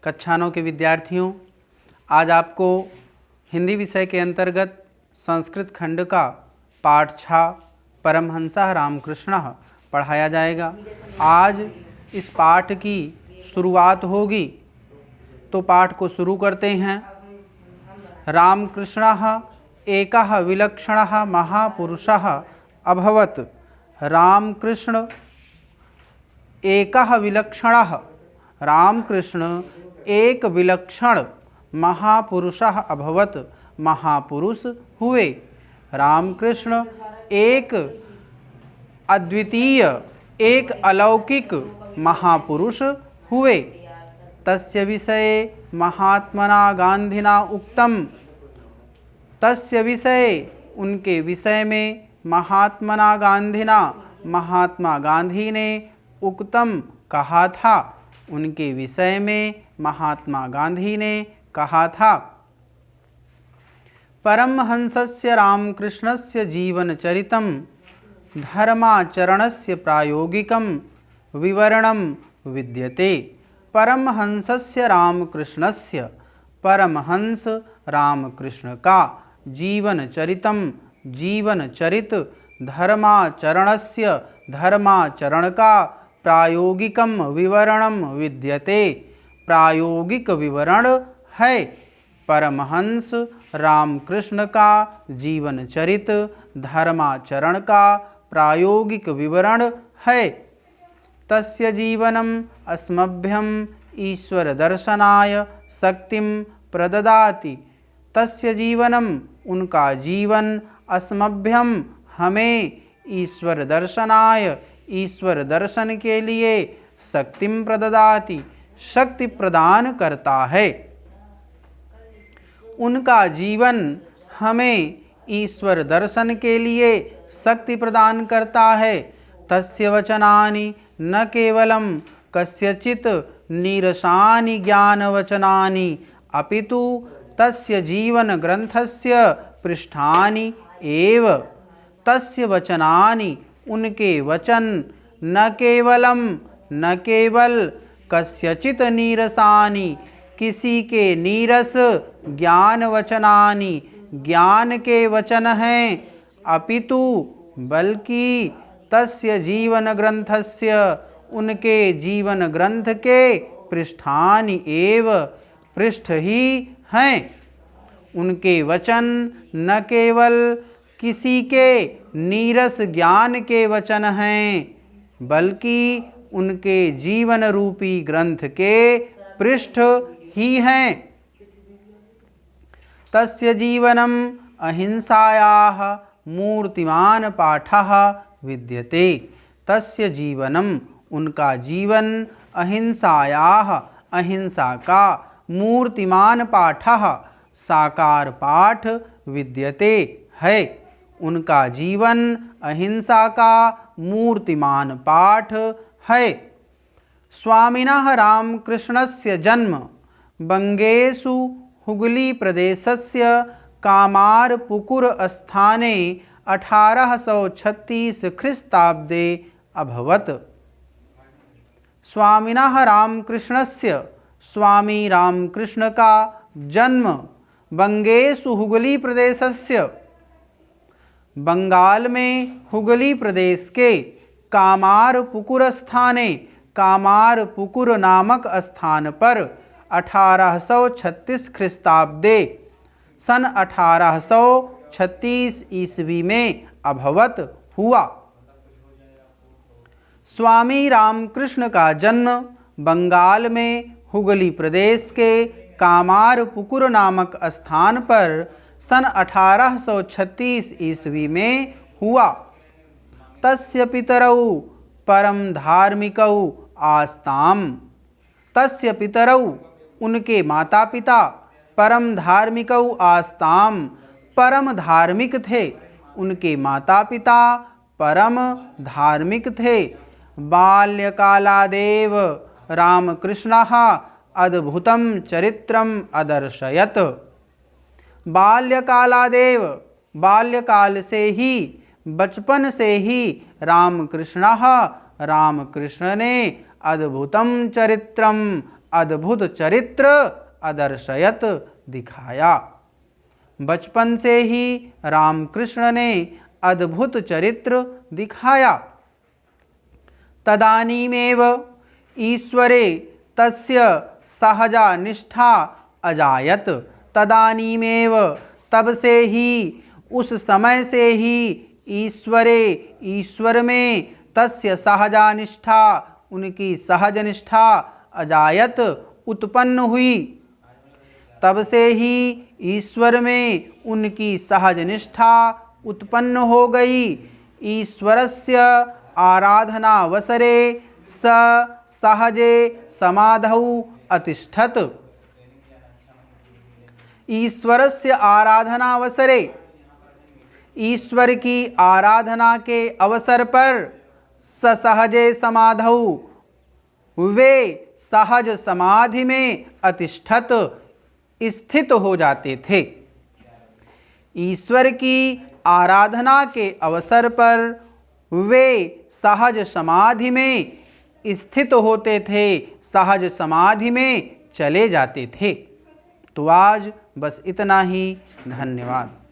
कक्षा 9 के विद्यार्थियों, आज आपको हिंदी विषय के अंतर्गत संस्कृत खंड का पाठ 6 परमहंसः रामकृष्णः पढ़ाया जाएगा। आज इस पाठ की शुरुआत होगी, तो पाठ को शुरू करते हैं। रामकृष्णः एकः विलक्षणः महापुरुषः अभवत्। रामकृष्ण एकः विलक्षणः, रामकृष्ण एक विलक्षण महापुरुषः अभवत्, महापुरुष हुए। रामकृष्ण एक अद्वितीय, एक अलौकिक महापुरुष हुए। तस्य विषये महात्मना गांधिना उक्तम। तस्य विषये, उनके विषय में महात्मना गांधिना, महात्मा गांधी ने उक्तम कहा था, उनके विषय में महात्मा गांधी ने कहा था। परमहंसस्य रामकृष्णस्य जीवनचरितं धर्माचरणस्य प्रायोगिकं विवरणं विद्यते। परमहंसस्य रामकृष्णस्य, परमहंस रामकृष्ण का जीवनचरितं, जीवनचरित, धर्माचरणस्य, धर्माचरण का प्रायोगिकं विवरणं विद्यते, प्रायोगिक विवरण है। परमहंस रामकृष्ण का जीवनचरित, धर्माचरण का प्रायोगिक विवरण है। तस्य जीवनम् अस्मभ्यं ईश्वर दर्शनाय शक्तिं प्रददाति। तस्य जीवनम, उनका जीवन, अस्मभ्यं हमें, ईश्वर दर्शनाय, ईश्वर दर्शन के लिए, शक्तिं प्रददाति शक्ति प्रदान करता है। उनका जीवन हमें ईश्वर दर्शन के लिए शक्ति प्रदान करता है। तस्य वचनानि न केवलं कस्यचित् नीरसानि ज्ञानवचनानि अपितु तस्य जीवन ग्रंथस्य पृष्ठानि एव। तस्य वचनानि, उनके वचन, न केवलम, न केवल, कस्यचित् नीरसानि, किसी के नीरस, ज्ञान वचनानि, ज्ञान के वचन हैं, अपितु बल्कि तस्य जीवन ग्रंथस्य, उनके जीवन ग्रंथ के पृष्ठानि एव, पृष्ठ ही हैं। उनके वचन न केवल किसी के नीरस ज्ञान के वचन हैं, बल्कि उनके जीवन रूपी ग्रंथ के पृष्ठ ही हैं। तस्य जीवनम् अहिंसायाः मूर्तिमान पाठः विद्यते। तस्य जीवनम्, उनका जीवन, अहिंसायाः, अहिंसा का, मूर्तिमान पाठः, साकार पाठ, विद्यते है। उनका जीवन अहिंसा का मूर्तिमान पाठ है। स्वामिनः रामकृष्णस्य जन्म बंगेषु हुगली प्रदेशस्य कामारपुकुर स्थाने 1836 ख्रीस्ताब्दे अभवत्। स्वामिनः रामकृष्णस्य, स्वामी रामकृष्ण का जन्म बंगेषु हुगली प्रदेशस्य, बंगाल में हुगली प्रदेश के कामारपुकुर स्थाने, कामारपुकुर नामक स्थान पर 1836 ख्रीस्ताब्दे, सन 1836 ईस्वी में अभवत हुआ। स्वामी रामकृष्ण का जन्म बंगाल में हुगली प्रदेश के कामारपुकुर नामक स्थान पर सन 1836 ईस्वी में हुआ। तस्य पितरौ परम धार्मिकौ आस्ताम। तस्य पितरौ, उनके माता पिता, परम धार्मिकौ आस्ताम, परम धार्मिक थे। उनके माता पिता परम धार्मिक थे। बाल्यकालादेव रामकृष्णः अद्भुतं चरित्रम् अदर्शयत्। बाल्यकालादेव, बाल्यकाल से ही, बचपन से ही रामकृष्णः, रामकृष्ण ने अद्भुतं चरित्रम् अद्भुत चरित्र अदर्शयत दिखाया। बचपन से ही रामकृष्ण ने अद्भुत चरित्र दिखाया। तदानीमेव ईश्वरे तस्य सहजा निष्ठा अजायत। तदानीमेव तब से ही, उस समय से ही, ईश्वर में तस्य सहजा निष्ठा, उनकी सहज निष्ठा, अजायत उत्पन्न हुई। तब से ही ईश्वर में उनकी सहज निष्ठा उत्पन्न हो गई। ईश्वरस्य आराधनावसरे स सहजे समाधौ अतिष्ठत। ईश्वरस्य आराधनावसरे, ईश्वर की आराधना के अवसर पर, स सहजे समाधौ, वे सहज समाधि में, अतिष्ठत स्थित हो जाते थे। ईश्वर की आराधना के अवसर पर वे सहज समाधि में स्थित होते थे, सहज समाधि में चले जाते थे। तो आज बस इतना ही। धन्यवाद।